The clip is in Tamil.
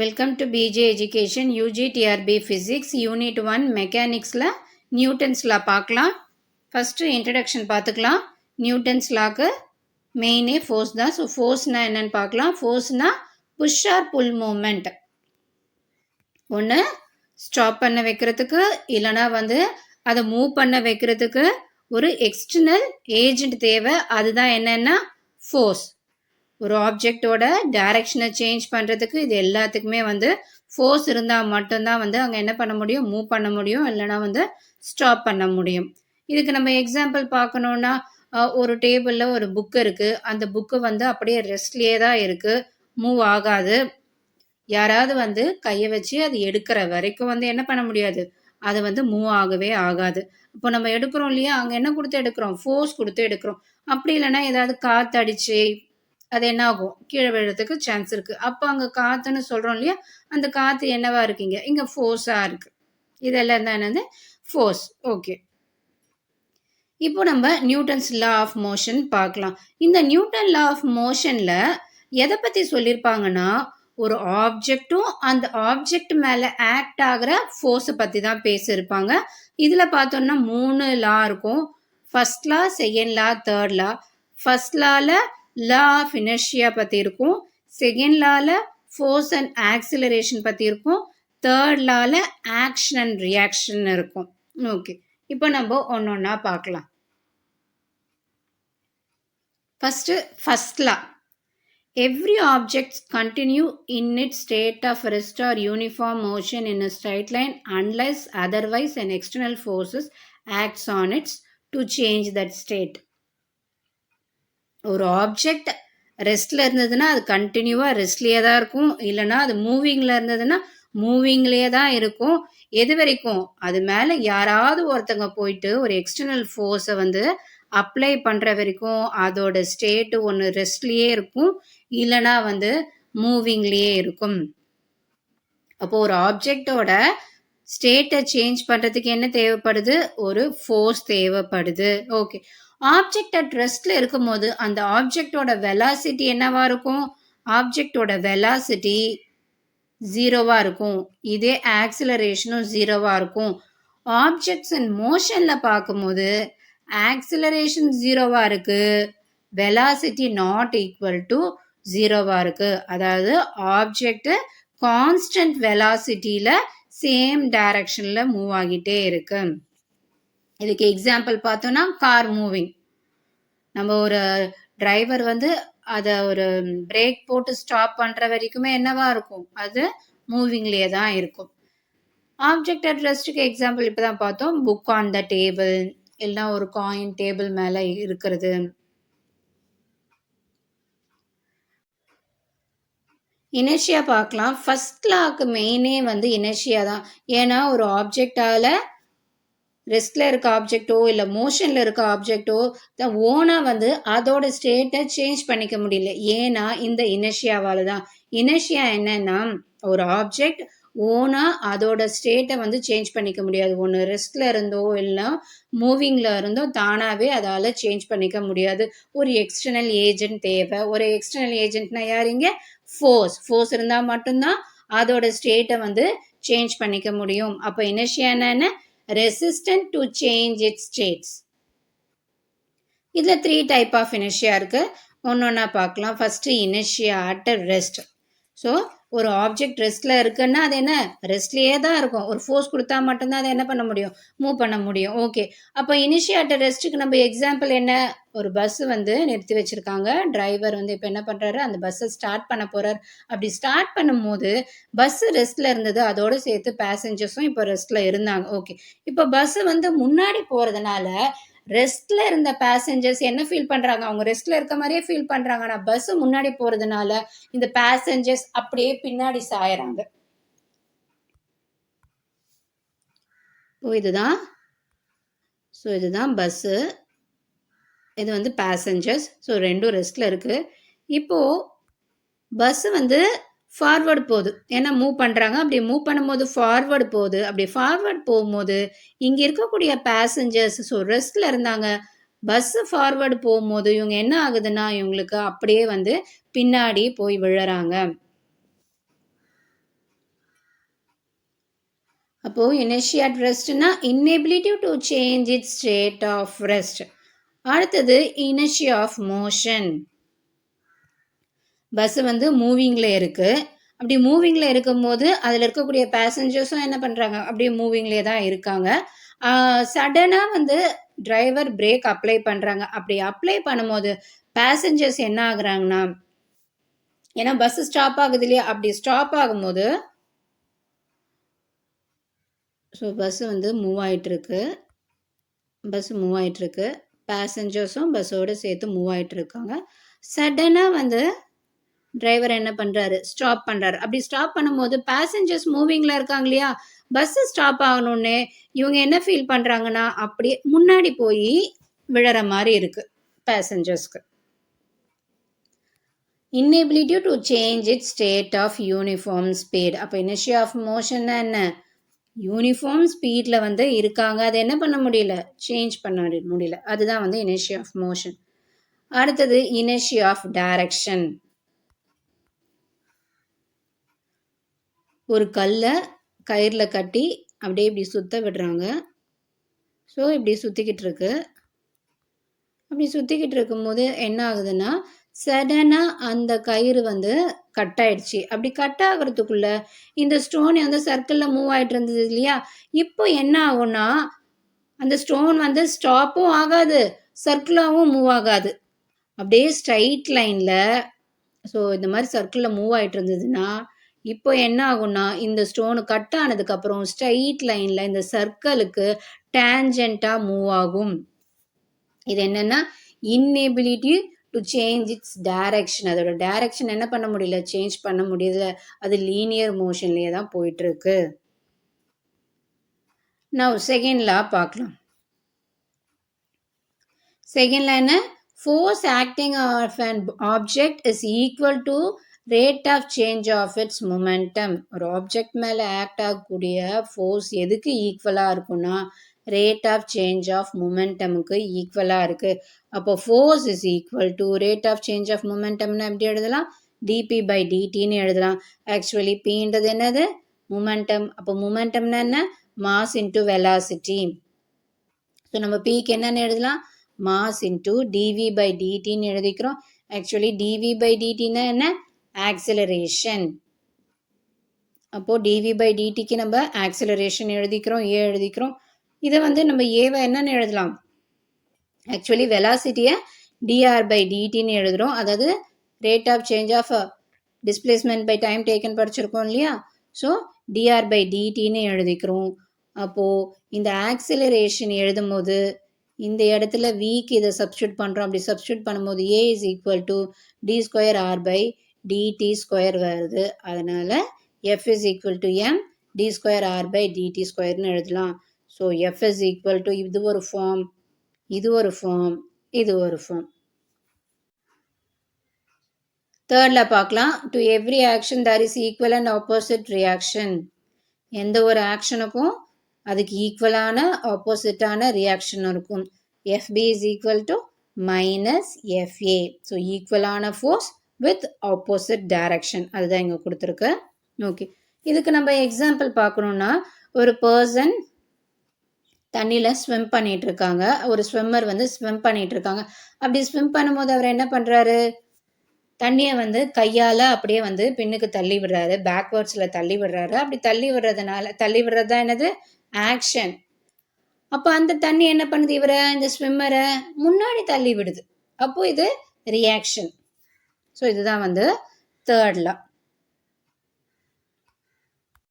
Welcome to PJ education UGTRB physics unit 1 மெக்கானிக்ஸில் நியூட்டன்ஸ் லா பார்க்கலாம். ஃபஸ்ட்டு இன்ட்ரடக்ஷன் பார்த்துக்கலாம். நியூட்டன்ஸ் லாக்கு மெயினே ஃபோர்ஸ் தான். ஸோ ஃபோர்ஸ்னால் என்னென்னு பார்க்கலாம். ஃபோர்ஸ்னால் புஷ் ஆர் புல் மூமெண்ட். ஒன்று ஸ்டாப் பண்ண வைக்கிறதுக்கு இல்லைனா அதை மூவ் பண்ண வைக்கிறதுக்கு ஒரு எக்ஸ்டர்னல் ஏஜென்ட் தேவை. அதுதான் என்னென்னா ஃபோர்ஸ். ஒரு ஆப்ஜெக்டோட டைரக்ஷனை சேஞ்ச் பண்ணுறதுக்கு இது எல்லாத்துக்குமே ஃபோர்ஸ் இருந்தால் மட்டும்தான் அங்கே என்ன பண்ண முடியும், மூவ் பண்ண முடியும், இல்லைனா ஸ்டாப் பண்ண முடியும். இதுக்கு நம்ம எக்ஸாம்பிள் பார்க்கணுன்னா, ஒரு டேபிளில் ஒரு புக்கு இருக்குது. அந்த புக்கு அப்படியே ரெஸ்ட்லேயே தான் இருக்குது, மூவ் ஆகாது. யாராவது கையை வச்சு அது எடுக்கிற வரைக்கும் என்ன பண்ண முடியாது, அது மூவ் ஆகவே ஆகாது. இப்போ நம்ம எடுக்கிறோம் இல்லையா, அங்கே என்ன கொடுத்து எடுக்கிறோம், ஃபோர்ஸ் கொடுத்து எடுக்கிறோம். அப்படி இல்லைன்னா ஏதாவது காற்றடிச்சு அது என்ன ஆகும், கீழே விழுறதுக்கு சான்ஸ் இருக்கு. அப்போ அங்கே காற்றுன்னு சொல்கிறோம் இல்லையா, அந்த காற்று என்னவா இருக்குங்க, இங்கே ஃபோர்ஸாக இருக்கு. இதெல்லாம் தான் என்னது ஃபோர்ஸ். ஓகே, இப்போ நம்ம நியூட்டன்ஸ் லா ஆஃப் மோஷன் பார்க்கலாம். இந்த நியூட்டன் லா ஆஃப் மோஷனில் எதை பற்றி சொல்லியிருப்பாங்கன்னா, ஒரு ஆப்ஜெக்டும் அந்த ஆப்ஜெக்ட் மேலே ஆக்ட் ஆகிற ஃபோர்ஸை பற்றி தான் பேசியிருப்பாங்க. இதில் பார்த்தோம்னா 3 லா இருக்கும். First law, second law, third law. First லாவில் லா ஆஃப் இனர்ஷியா பற்றி இருக்கும். செகண்ட் லாவில் ஃபோர்ஸ் அண்ட் ஆக்சிலரேஷன் பற்றி இருக்கும். தேர்ட் லாவில் ஆக்ஷன் அண்ட் ரியாக்ஷன் இருக்கும். ஓகே, இப்போ நம்ம ஒன்று ஒன்றா பார்க்கலாம். First law. Every object continue in its state of rest or uniform motion in a straight line unless otherwise an external forces acts on it to change that state. ஒரு ஆப்ஜெக்ட் ரெஸ்ட்ல இருந்ததுன்னா அது கண்டினியூவாக ரெஸ்ட்லேயே தான் இருக்கும். இல்லைன்னா அது மூவிங்கில் இருந்ததுன்னா மூவிங்லேயே தான் இருக்கும். எது வரைக்கும், அது மேலே யாராவது ஒருத்தங்க போயிட்டு ஒரு எக்ஸ்டர்னல் ஃபோர்ஸை அப்ளை பண்ணுற வரைக்கும் அதோட ஸ்டேட்டு ஒன்று ரெஸ்ட்லேயே இருக்கும், இல்லைனா மூவிங்லேயே இருக்கும். அப்போது ஒரு ஆப்ஜெக்டோட ஸ்டேட்டை சேஞ்ச் பண்ணுறதுக்கு என்ன தேவைப்படுது, ஒரு ஃபோர்ஸ் தேவைப்படுது. ஓகே, ஆப்ஜெக்ட் அட் ரெஸ்ட்ல இருக்கும் போது அந்த ஆப்ஜெக்டோட வெலாசிட்டி என்னவா இருக்கும், ஆப்ஜெக்டோட வெலாசிட்டி 0வா இருக்கும். இதே ஆக்சிலரேஷனும் 0வா இருக்கும். ஆப்ஜெக்ட்ஸ் இன் மோஷன்ல பார்க்கும்போது ஆக்சிலரேஷன் 0வா இருக்கு, வெலாசிட்டி நாட் ஈக்குவல் டு 0வா இருக்கு. அதாவது ஆப்ஜெக்ட் கான்ஸ்டன்ட் வெலாசிட்டியில சேம் டைரக்ஷன்ல மூவ் ஆகிட்டே இருக்கு. இதுக்கு எக்ஸாம்பிள் பார்த்தோன்னா கார் மூவிங். நம்ம ஒரு டிரைவர் அதை ஒரு பிரேக் போட்டு ஸ்டாப் பண்ணுற வரைக்குமே என்னவா இருக்கும், அது மூவிங்லேயே தான் இருக்கும். ஆப்ஜெக்ட் அட் ரெஸ்ட்டுக்கு எக்ஸாம்பிள் இப்போ தான் பார்த்தோம். புக் ஆன் த டேபிள், இல்லைனா ஒரு காயின் டேபிள் மேலே இருக்கிறது. இனர்ஷியா பார்க்கலாம். ஃபர்ஸ்ட் லாக்கு மெயினே இனர்ஷியா தான். ஏன்னா ஒரு ஆப்ஜெக்டால ரெஸ்ட்ல இருக்க ஆப்ஜெக்டோ இல்லை மோஷன்ல இருக்க ஆப்ஜெக்டோ ஓனா அதோட ஸ்டேட்டை சேஞ்ச் பண்ணிக்க முடியல. ஏன்னா இந்த இனர்ஷியாவால தான். இனர்ஷியா என்னன்னா, ஒரு ஆப்ஜெக்ட் ஓனா அதோட ஸ்டேட்டை சேஞ்ச் பண்ணிக்க முடியாது. ஒன்று ரெஸ்ட்ல இருந்தோ இல்லை மூவிங்ல இருந்தோ தானாவே அதால சேஞ்ச் பண்ணிக்க முடியாது. ஒரு எக்ஸ்டர்னல் ஏஜென்ட் தேவை. ஒரு எக்ஸ்டர்னல் ஏஜென்ட்னா யாருங்க, ஃபோர்ஸ் இருந்தால் மட்டும்தான் அதோட ஸ்டேட்டை சேஞ்ச் பண்ணிக்க முடியும். அப்போ இனர்ஷியா என்ன, resistant to change its states. இதில் 3 டைப் ஆஃப் இனர்ஷியா இருக்கு. ஒன்னொன்னா பார்க்கலாம். First inertia at rest. So ஒரு ஆப்ஜெக்ட் ரெஸ்ட்ல இருக்குன்னா அது என்ன, ரெஸ்ட்லேயே தான் இருக்கும். ஒரு ஃபோர்ஸ் கொடுத்தா மட்டும்தான் அதை என்ன பண்ண முடியும், மூவ் பண்ண முடியும். ஓகே, அப்போ இனிஷியா அட் ரெஸ்ட்டுக்கு நம்ம எக்ஸாம்பிள் என்ன, ஒரு பஸ் நிறுத்தி வச்சிருக்காங்க. டிரைவர் இப்போ என்ன பண்றாரு, அந்த பஸ்ஸை ஸ்டார்ட் பண்ண போறாரு. அப்படி ஸ்டார்ட் பண்ணும்போது பஸ் ரெஸ்ட்ல இருந்தது, அதோட சேர்த்து பேசஞ்சர்ஸும் இப்போ ரெஸ்ட்ல இருந்தாங்க. ஓகே, இப்போ பஸ் முன்னாடி போறதுனால ரெஸ்ட்ல இருந்த பேசஞ்சர்ஸ் என்ன ஃபீல் பண்றாங்க, அவங்க ரெஸ்ட்ல இருக்க மாதிரியே ஃபீல் பண்றாங்க. ஆனா பஸ் முன்னாடி போறதுனால இந்த பேசஞ்சர்ஸ் அப்படியே பின்னாடி சாயறாங்க. இதுதான் பஸ்ஸு, இது பேசஞ்சர்ஸ். ஸோ ரெண்டும் ரெஸ்ட்ல இருக்கு. இப்போ பஸ் ஃபார்வர்டு போகுது, ஏன்னா மூவ் பண்ணுறாங்க. அப்படி மூவ் பண்ணும்போது ஃபார்வர்டு போகுது. அப்படி ஃபார்வர்டு போகும்போது இங்கே இருக்கக்கூடிய பேசஞ்சர்ஸ் ஸோ ரெஸ்டில் இருந்தாங்க. பஸ்ஸு ஃபார்வர்டு போகும்போது இவங்க என்ன ஆகுதுன்னா, இவங்களுக்கு அப்படியே பின்னாடி போய் விழுறாங்க. அப்போது inertia at restனா inability to change its state of rest. அடுத்தது inertia of motion. பஸ் வந்து மூவிங்கில் இருக்குது. அப்படி மூவிங்கில் இருக்கும்போது அதில் இருக்கக்கூடிய பேசஞ்சர்ஸும் என்ன பண்ணுறாங்க, அப்படியே மூவிங்லேயே தான் இருக்காங்க. சடனாக வந்து டிரைவர் பிரேக் அப்ளை பண்ணுறாங்க. அப்படி அப்ளை பண்ணும்போது பேசஞ்சர்ஸ் என்ன ஆகுறாங்கன்னா, ஏன்னா பஸ் ஸ்டாப் ஆகுது இல்லையா, அப்படி ஸ்டாப் ஆகும்போது ஸோ பஸ்ஸு வந்து மூவ் ஆகிட்டுருக்கு. பேசஞ்சர்ஸும் பஸ்ஸோடு சேர்த்து மூவ் ஆகிட்டுருக்காங்க. சடனாக வந்து டிரைவர் என்ன பண்ணுறாரு, ஸ்டாப் பண்ணுறாரு. அப்படி ஸ்டாப் பண்ணும்போது பேசஞ்சர்ஸ் மூவிங்கில் இருக்காங்க இல்லையா, பஸ்ஸு ஸ்டாப் ஆகணுன்னே இவங்க என்ன ஃபீல் பண்ணுறாங்கன்னா, அப்படியே முன்னாடி போய் விழற மாதிரி இருக்குது பேசஞ்சர்ஸ்க்கு. inability to change its state of uniform speed. அப்போ inertia of motion என்ன, யூனிஃபார்ம் ஸ்பீடில் வந்து இருக்காங்க, அதை என்ன பண்ண முடியல, சேஞ்ச் பண்ண முடியல. அதுதான் வந்து inertia of motion. அடுத்தது inertia of direction. ஒரு கல்லை கயிறில் கட்டி அப்படியே இப்படி சுற்ற விடுறாங்க. ஸோ இப்படி சுற்றிக்கிட்டு இருக்கு. அப்படி சுற்றிக்கிட்டு இருக்கும்போது என்ன ஆகுதுன்னா, சடனாக அந்த கயிறு வந்து கட் ஆயிடுச்சு. அப்படி கட் ஆகிறதுக்குள்ள இந்த ஸ்டோன் வந்து சர்க்கிளில் மூவ் ஆகிட்டு இருந்தது இல்லையா, இப்போ என்ன ஆகும்னா அந்த ஸ்டோன் வந்து ஸ்டாப்பும் ஆகாது, சர்க்கிளாகவும் மூவ் ஆகாது. அப்படியே ஸ்ட்ரைட் லைனில், ஸோ இந்த மாதிரி சர்க்கிளில் மூவ் ஆகிட்டு இருந்ததுன்னா இப்போ என்ன ஆகும்னா, இந்த ஸ்டோனு கட் ஆனதுக்கப்புறம் ஸ்ட்ரைட் லைனில் இந்த சர்க்கிளுக்கு டேஞ்சண்ட்டாக மூவ் ஆகும். இது என்னென்னா inability to change its direction. அதோட டைரக்ஷன் என்ன பண்ண முடியல, சேஞ்ச் பண்ண முடியல. அது லீனியர் மோஷன்லேயே தான் போயிட்டுருக்கு. நான் செகண்ட் லா பார்க்கலாம். செகண்ட் லா என்ன, force acting of an object is equal to rate of change of its momentum. ஒரு ஆப்ஜெக்ட் மேலே ஆக்ட் ஆகக்கூடிய ஃபோர்ஸ் எதுக்கு ஈக்குவலாக இருக்குன்னா, ரேட் ஆஃப் சேஞ்ச் ஆஃப் மொமெண்டமுக்கு ஈக்குவலாக இருக்குது. அப்போ force is equal to rate of change of மொமெண்டம்னு எப்படி எழுதலாம், டிபி பை டிடின்னு எழுதலாம். ஆக்சுவலி பின்றது என்னது, மொமெண்டம். அப்போ மொமெண்டம்னா என்ன, மாஸ் இன்ட்டு வெலாசிட்டி. ஸோ நம்ம பிக்கு என்னென்னு எழுதலாம், மாஸ் இன்ட்டு டிவி பை டிடின்னு எழுதிக்கிறோம். ஆக்சுவலி டிவி பை டிடின்னா என்ன, ஆக்சிலரேஷன். அப்போது டிவி பை டிடிக்கு நம்ம ஆக்சிலரேஷன் எழுதிக்கிறோம், ஏ எழுதிக்கிறோம். இதை வந்து நம்ம ஏவை என்னன்னு எழுதலாம், ஆக்சுவலி வெலாசிட்டியை டிஆர் பை டிடின்னு எழுதுகிறோம். அதாவது rate of change of displacement by time taken படிச்சிருக்கோம் இல்லையா, ஸோ டிஆர் பை டிடின்னு எழுதிக்கிறோம். அப்போது இந்த ஆக்சிலரேஷன் எழுதும் போது இந்த இடத்துல விக்கு இதை சப்ஸ்டியூட் பண்ணுறோம். அப்படி சப்ஸ்டியூட் பண்ணும்போது A is equal to D square R by DT square வருது. அதனால் F is equal to M D square R by DT ஸ்கொயர்னு எழுதலாம். So F is equal to இது ஒரு ஃபார்ம், இது ஒரு ஃபார்ம், இது ஒரு ஃபார்ம். தேர்டில் பார்க்கலாம். To every action there is equal and opposite reaction. எந்த ஒரு ஆக்ஷனுக்கும் அதுக்கு ஈக்குவலான ஆப்போசிட்டான ரியாக்ஷன் இருக்கும். F B is equal to minus F A. So ஈக்குவலான ஃபோர்ஸ் வித் ஆப்போசிட் டைரக்ஷன், அதுதான் இங்கே கொடுத்துருக்கு. ஓகே, இதுக்கு நம்ம எக்ஸாம்பிள் பார்க்கணுன்னா, ஒரு பர்சன் தண்ணியில் ஸ்விம் பண்ணிகிட்டு இருக்காங்க. ஒரு ஸ்விம்மர் வந்து ஸ்விம் பண்ணிகிட்டு இருக்காங்க. அப்படி ஸ்விம் பண்ணும்போது அவர் என்ன பண்ணுறாரு, தண்ணியை வந்து கையால் அப்படியே வந்து பின்னுக்கு தள்ளி விடுறாரு, பேக்வேர்ட்ஸில் தள்ளி விடுறாரு. அப்படி தள்ளி விடுறது தான் என்னது, ஆக்ஷன். அப்போ அந்த தண்ணி என்ன பண்ணுது, இவரை இந்த ஸ்விம்மரை முன்னாடி தள்ளி விடுது. அப்போ இது ரியாக்ஷன். ஸோ இதுதான் வந்து தேர்ட் லா.